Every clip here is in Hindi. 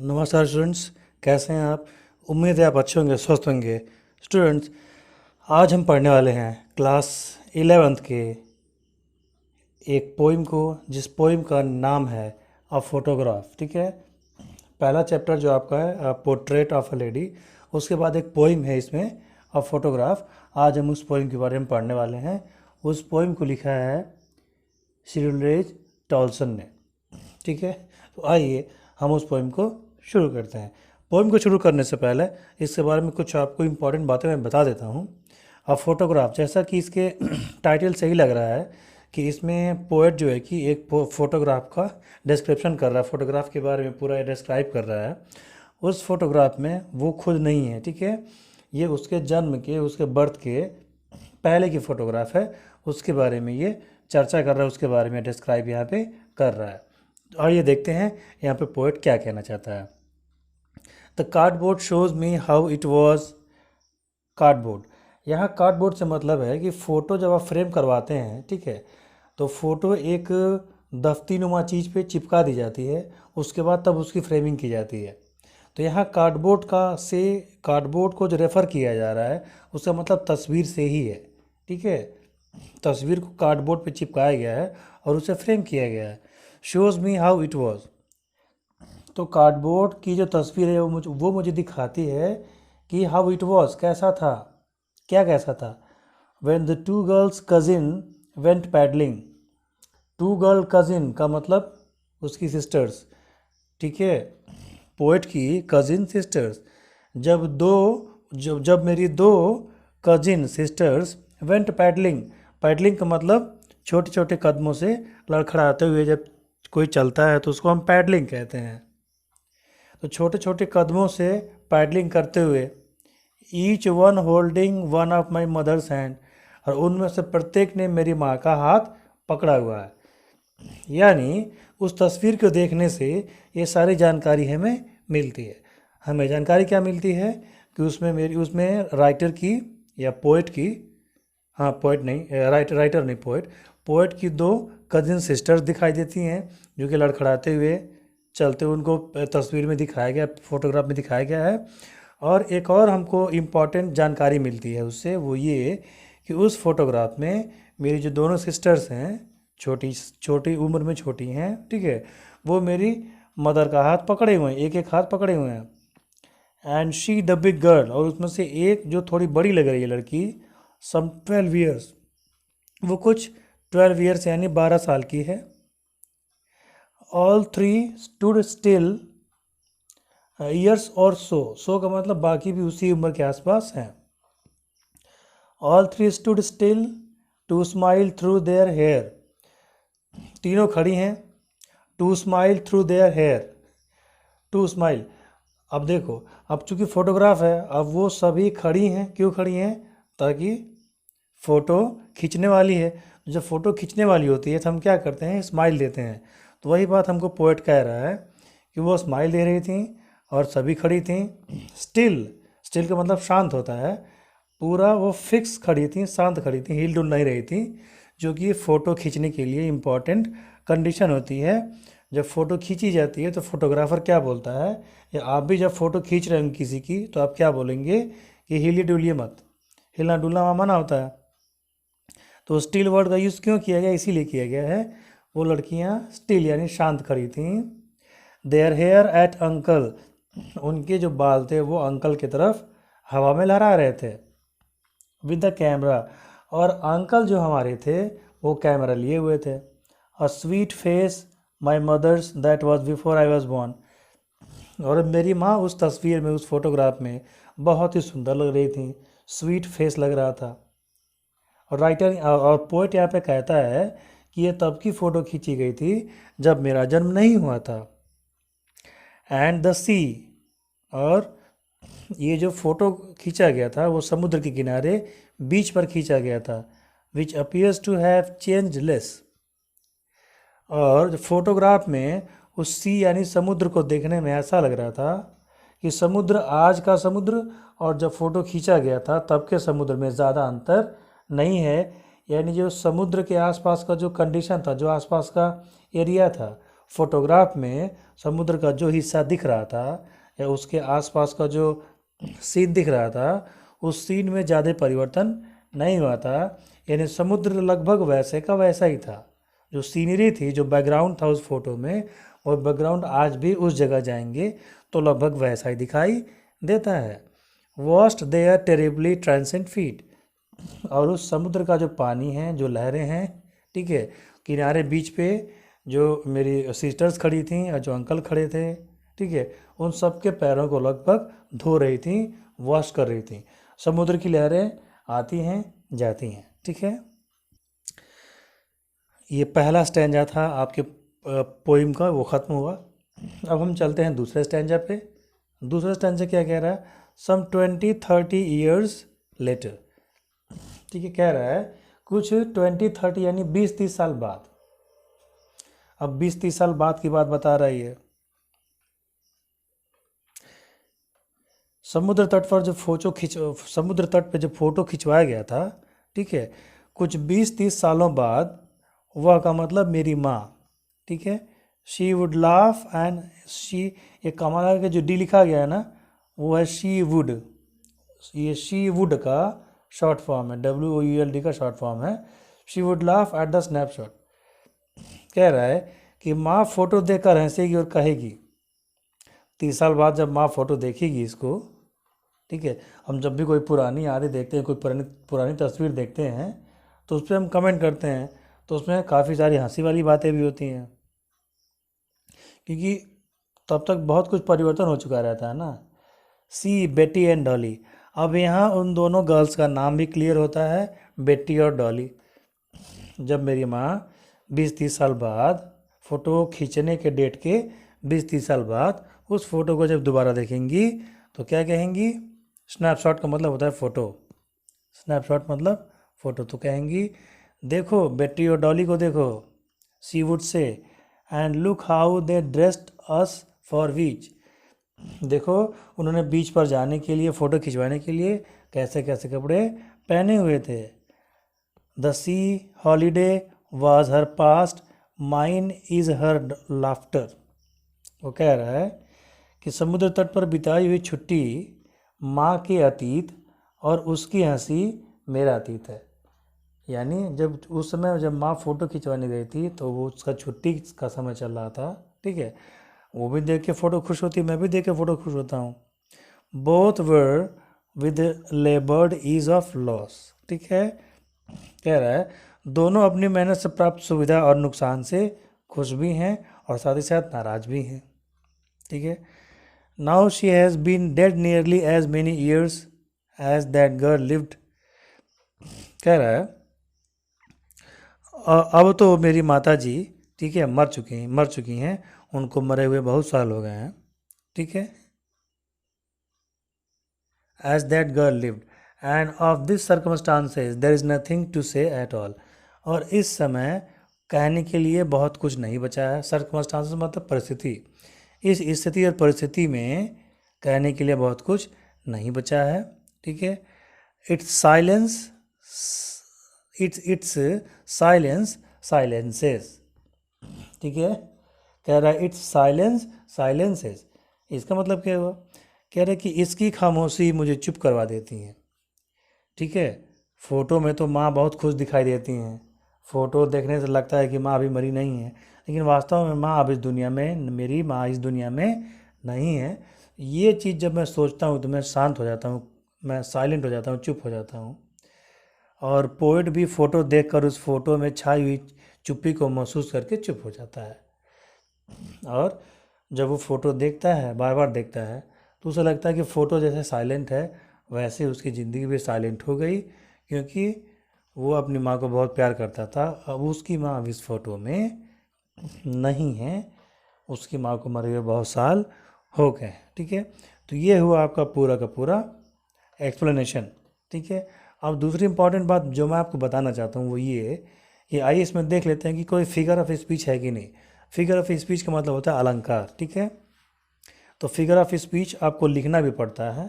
नमस्कार स्टूडेंट्स, कैसे हैं आप। उम्मीद है आप अच्छे होंगे, स्वस्थ होंगे। स्टूडेंट्स, आज हम पढ़ने वाले हैं क्लास 11th के एक पोइम को, जिस पोइम का नाम है अ फोटोग्राफ। ठीक है, पहला चैप्टर जो आपका है पोर्ट्रेट ऑफ अ लेडी, उसके बाद एक पोइम है इसमें अ फोटोग्राफ। आज हम उस पोइम के बारे में पढ़ने वाले हैं। उस पोइम को लिखा है शिरुलेज टॉल्सन ने। ठीक है, तो आइए हम उस पोइम को शुरू करते हैं। पोइम को शुरू करने से पहले इसके बारे में कुछ आपको इम्पॉर्टेंट बातें मैं बता देता हूँ। अब फोटोग्राफ, जैसा कि इसके टाइटल से ही लग रहा है कि इसमें पोएट जो है कि एक फोटोग्राफ का डिस्क्रिप्शन कर रहा है, फोटोग्राफ के बारे में पूरा डिस्क्राइब कर रहा है। उस फोटोग्राफ में वो खुद नहीं है, ठीक है, ये उसके जन्म के, उसके बर्थ के पहले की फ़ोटोग्राफ है। उसके बारे में ये चर्चा कर रहा है, उसके बारे में डिस्क्राइब यहाँ पे कर रहा है। तो आइए देखते हैं यहाँ पे पोएट क्या कहना चाहता है। The cardboard shows me how it was. Cardboard, यहाँ कार्डबोर्ड से मतलब है कि फ़ोटो जब आप फ्रेम करवाते हैं, ठीक है, तो फ़ोटो एक दफ्ती नुमा चीज़ पे चिपका दी जाती है, उसके बाद तब उसकी फ्रेमिंग की जाती है। तो यहाँ कार्डबोर्ड कार्डबोर्ड को जो रेफ़र किया जा रहा है उसका मतलब तस्वीर से ही है। ठीक है, तस्वीर को कार्डबोर्ड पे चिपकाया गया है और उसे फ्रेम किया गया है। Shows me how it was, तो कार्डबोर्ड की जो तस्वीर है वो मुझे दिखाती है कि हाउ इट वॉज, कैसा था, क्या कैसा था। When the two girls cousin went paddling. Two girl cousin का मतलब उसकी सिस्टर्स, ठीक है, पोएट की कजिन सिस्टर्स। जब दो जब मेरी दो cousin sisters went paddling, paddling का मतलब छोटे छोटे कदमों से लड़खड़ाते हुए जब कोई चलता है तो उसको हम पैडलिंग कहते हैं। तो छोटे छोटे कदमों से पैडलिंग करते हुए, each one holding one of my mother's hand, और उनमें से प्रत्येक ने मेरी माँ का हाथ पकड़ा हुआ है। यानी उस तस्वीर को देखने से ये सारी जानकारी हमें मिलती है। हमें जानकारी क्या मिलती है कि उसमें राइटर की या पोएट की, हाँ पोएट नहीं, राइटर नहीं, पोएट की दो कजिन सिस्टर्स दिखाई देती हैं जो कि लड़खड़ाते हुए चलते हुए उनको तस्वीर में दिखाया गया, फोटोग्राफ में दिखाया गया है। और एक और हमको इम्पॉर्टेंट जानकारी मिलती है उससे, वो ये कि उस फोटोग्राफ में मेरी जो दोनों सिस्टर्स हैं, छोटी छोटी उम्र में छोटी हैं, ठीक है, वो मेरी मदर का हाथ पकड़े हुए हैं, एक एक हाथ पकड़े हुए हैं। And she the big girl, और उसमें से एक जो थोड़ी बड़ी लग रही है लड़की, सम 12 ईयर्स, वो कुछ 12 ईयर्स यानी 12 साल की है। All three stood still years और सो का मतलब बाकी भी उसी उम्र के आसपास हैं। All three stood still to smile through their hair, तीनों खड़ी हैं, to smile through their hair, to smile. अब देखो, अब चूंकि फोटोग्राफ है, अब वो सभी खड़ी हैं, क्यों खड़ी हैं, ताकि फ़ोटो खींचने वाली है। जब फ़ोटो खींचने वाली होती है तो हम क्या करते हैं, स्माइल देते हैं। तो वही बात हमको पोएट कह रहा है कि वो स्माइल दे रही थी और सभी खड़ी थी। स्टिल का मतलब शांत होता है, पूरा वो फिक्स खड़ी थी, शांत खड़ी थी, हिल डुल नहीं रही थी, जो कि फ़ोटो खींचने के लिए इम्पॉर्टेंट कंडीशन होती है। जब फ़ोटो खींची जाती है तो फोटोग्राफ़र क्या बोलता है, या आप भी जब फ़ोटो खींच रहे हैं किसी की तो आप क्या बोलेंगे कि हिलिए डुलिए मत, हिलना डुलना मना होता है। तो स्टिल वर्ड का यूज़ क्यों किया गया, इसीलिए किया गया है। वो लड़कियां स्टिल यानी शांत खड़ी थीं। देयर हेयर एट अंकल, उनके जो बाल थे वो अंकल की तरफ हवा में लहरा रहे थे। विद द कैमरा, और अंकल जो हमारे थे वो कैमरा लिए हुए थे। A sweet face my mother's that was before I was born, और मेरी माँ उस तस्वीर में, उस फोटोग्राफ में बहुत ही सुंदर लग रही थी, स्वीट फेस लग रहा था। और राइटर और पोएट यहाँ पे कहता है कि ये तब की फ़ोटो खींची गई थी जब मेरा जन्म नहीं हुआ था। एंड द सी, और ये जो फ़ोटो खींचा गया था वो समुद्र के किनारे बीच पर खींचा गया था। Which appears to have change less, और फोटोग्राफ में उस सी यानी समुद्र को देखने में ऐसा लग रहा था कि समुद्र, आज का समुद्र और जब फ़ोटो खींचा गया था तब के समुद्र में ज़्यादा अंतर नहीं है। यानी जो समुद्र के आसपास का जो कंडीशन था, जो आसपास का एरिया था, फोटोग्राफ में समुद्र का जो हिस्सा दिख रहा था या उसके आसपास का जो सीन दिख रहा था, उस सीन में ज़्यादा परिवर्तन नहीं हुआ था। यानी समुद्र लगभग वैसे का वैसा ही था। जो सीनरी थी, जो बैकग्राउंड था उस फोटो में, और बैकग्राउंड आज भी उस जगह जाएंगे तो लगभग वैसा ही दिखाई देता है। वॉस्ट देयर टेरिबली ट्रांसेंट फीट। और उस समुद्र का जो पानी है, जो लहरें हैं, ठीक है, किनारे बीच पे जो मेरी सिस्टर्स खड़ी थीं और जो अंकल खड़े थे, ठीक है, उन सब के पैरों को लगभग धो रही थी, वॉश कर रही थी। समुद्र की लहरें आती हैं जाती हैं, ठीक है। ये पहला स्टैंजा था आपके पोइम का, वो ख़त्म हुआ। अब हम चलते हैं दूसरे स्टैंजा पे। दूसरा स्टैंजा क्या कह रहा है? सम 20-30 ईयर्स लेटर, ठीक है, कह रहा है कुछ 20-30 यानी 20-30 साल बाद। अब 20-30 साल बाद की बात बता रही है। समुद्र तट पर समुद्र तट पे जब फोटो खिंचवाया गया था, ठीक है, कुछ 20-30 सालों बाद, वह का मतलब मेरी माँ, ठीक है, she would laugh and she, ये कमाल के जो डी लिखा गया है ना, वो है शी वुड। ये शी वुड का शॉर्ट फॉर्म है, WOULD का शॉर्ट फॉर्म है। She would laugh at the snapshot. कह रहा है कि माँ फोटो देखकर हंसेगी और कहेगी, 30 साल बाद जब माँ फोटो देखेगी इसको, ठीक है, हम जब भी कोई पुरानी यादें देखते हैं, कोई पुरानी पुरानी तस्वीर देखते हैं, तो उस पर हम कमेंट करते हैं, तो उसमें काफ़ी सारी हंसी वाली बातें भी होती हैं, क्योंकि तब तक बहुत कुछ परिवर्तन हो चुका रहता है ना। सी बेटी एंड डॉली। अब यहाँ उन दोनों गर्ल्स का नाम भी क्लियर होता है, बेटी और डॉली। जब मेरी माँ 20-30 साल बाद, फ़ोटो खींचने के डेट के 20-30 साल बाद उस फ़ोटो को जब दोबारा देखेंगी तो क्या कहेंगी? स्नैपशॉट का मतलब होता है फ़ोटो, स्नैपशॉट मतलब फ़ोटो। तो कहेंगी, देखो बेटी और डॉली को देखो, सी वुड से, and look how they dressed us for beach. देखो उन्होंने बीच पर जाने के लिए, फ़ोटो खिंचवाने के लिए कैसे कैसे कपड़े पहने हुए थे। The C holiday was her past, mine is her laughter. वो कह रहा है कि समुद्र तट पर बिताई हुई छुट्टी माँ के अतीत और उसकी हंसी मेरा अतीत है। यानी जब उस समय जब माँ फ़ोटो खिंचवाने गई थी तो वो उसका छुट्टी का समय चल रहा था, ठीक है, वो भी देख के फ़ोटो खुश होती, मैं भी देख के फ़ोटो खुश होता हूँ। Both were with laboured ease of loss, ठीक है, कह रहा है दोनों अपनी मेहनत से प्राप्त सुविधा और नुकसान से खुश भी हैं और साथ ही साथ नाराज भी हैं, ठीक है। Now she has been dead nearly as many years as that girl lived. कह रहा है अब तो मेरी माता जी, ठीक है, मर चुकी हैं, उनको मरे हुए बहुत साल हो गए हैं, ठीक है। As that girl lived and of this circumstances there is nothing to say at all. और इस समय कहने के लिए बहुत कुछ नहीं बचा है। सर्कमस्टांसेस मतलब परिस्थिति। इस स्थिति और परिस्थिति में कहने के लिए बहुत कुछ नहीं बचा है, ठीक है। It's silence it's silence silences, ठीक है, कह रहा है इट्स साइलेंस साइलेंसेस। इसका मतलब क्या हुआ? कह रहा है कि इसकी खामोशी मुझे चुप करवा देती है, ठीक है। फ़ोटो में तो माँ बहुत खुश दिखाई देती हैं, फ़ोटो देखने से लगता है कि माँ अभी मरी नहीं है, लेकिन वास्तव में माँ अब इस दुनिया में, मेरी माँ इस दुनिया में नहीं है। ये चीज़ जब मैं सोचता हूँ तो मैं शांत हो जाता हूँ, मैं साइलेंट हो जाता हूँ, चुप हो जाता हूँ। और पोइट भी फ़ोटो देखकर उस फ़ोटो में छाई हुई चुप्पी को महसूस करके चुप हो जाता है। और जब वो फ़ोटो देखता है, बार बार देखता है, तो उसे लगता है कि फ़ोटो जैसे साइलेंट है, वैसे उसकी ज़िंदगी भी साइलेंट हो गई, क्योंकि वो अपनी माँ को बहुत प्यार करता था। अब उसकी माँ अब इस फ़ोटो में नहीं है, उसकी माँ को मरे हुए बहुत साल हो गए, ठीक है। तो ये हुआ आपका पूरा का पूरा एक्सप्लेनेशन, ठीक है। अब दूसरी इंपॉर्टेंट बात जो मैं आपको बताना चाहता हूँ वो ये आइए इसमें देख लेते हैं कि कोई फिगर ऑफ स्पीच है कि नहीं। फिगर ऑफ स्पीच का मतलब होता है अलंकार, ठीक है। तो फिगर ऑफ स्पीच आपको लिखना भी पड़ता है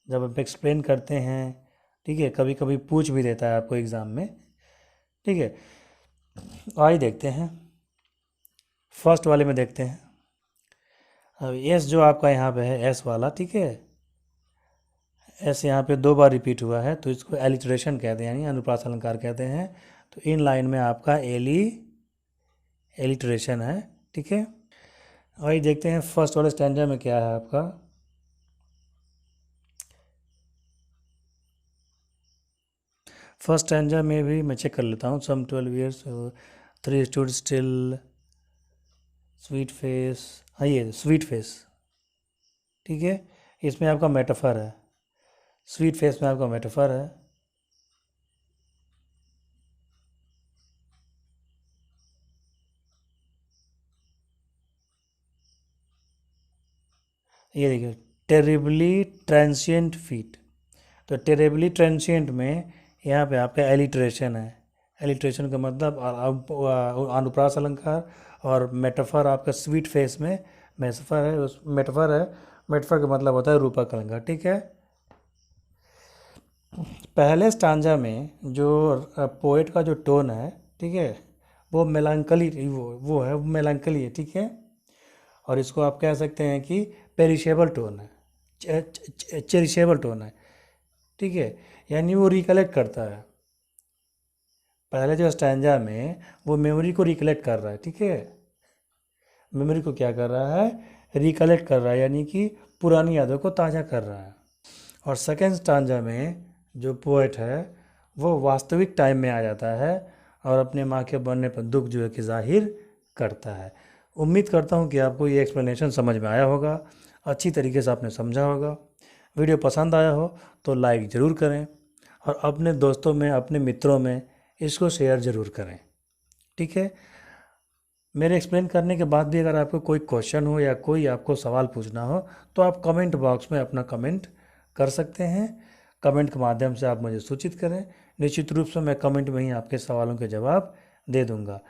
जब आप एक्सप्लेन करते हैं, ठीक है, कभी कभी पूछ भी देता है आपको एग्ज़ाम में, ठीक है। आइए देखते हैं। फर्स्ट वाले में देखते हैं। अब एस जो आपका यहाँ पे है, एस वाला, ठीक है, एस यहाँ पे 2 बार रिपीट हुआ है तो इसको एलिट्रेशन कहते हैं, यानी अनुप्रास अलंकार कहते हैं। तो इन लाइन में आपका एलिट्रेशन है, ठीक है। वही देखते हैं फर्स्ट वाले स्टैंजा में क्या है आपका। फर्स्ट स्टैंजा में भी मैं चेक कर लेता हूँ। सम 12 years 3 stood still, sweet face, हाँ ये स्वीट फेस, ठीक है, इसमें आपका मेटाफर है, स्वीट फेस में आपका मेटाफर है। ये देखिए, टेरिबली ट्रांसिएंट फीट, तो टेरिबली ट्रांसिएंट में यहाँ पे आपका एलिट्रेशन है। एलिट्रेशन का मतलब अनुप्रास अलंकार, और मेटाफर आपका स्वीट फेस में मेटाफर है, उस मेटाफर है, मेटाफर का मतलब होता है रूपक अलंकार, ठीक है। पहले स्टांजा में जो पोएट का जो टोन है, ठीक है, वो मेलांकली, वो है, वो मेलांकली है, ठीक है। और इसको आप कह सकते हैं कि पेरिशेबल टोन है, चेरिशेबल टोन है, ठीक है, यानी वो रिकलेक्ट करता है। पहले जो स्टैंजा में वो मेमोरी को रिकलेक्ट कर रहा है, ठीक है, मेमोरी को क्या कर रहा है, रिकलेक्ट कर रहा है, यानी कि पुरानी यादों को ताज़ा कर रहा है। और सेकेंड स्टांजा में जो पोएट है वो वास्तविक टाइम में आ जाता है और अपने माँ के बनने पर दुख जो है कि जाहिर करता है। उम्मीद करता हूँ कि आपको ये एक्सप्लेनेशन समझ में आया होगा, अच्छी तरीके से आपने समझा होगा। वीडियो पसंद आया हो तो लाइक ज़रूर करें और अपने दोस्तों में, अपने मित्रों में इसको शेयर ज़रूर करें, ठीक है। मेरे एक्सप्लेन करने के बाद भी अगर आपको कोई क्वेश्चन हो या कोई आपको सवाल पूछना हो तो आप कमेंट बॉक्स में अपना कमेंट कर सकते हैं। कमेंट के माध्यम से आप मुझे सूचित करें, निश्चित रूप से मैं कमेंट में ही आपके सवालों के जवाब दे दूंगा।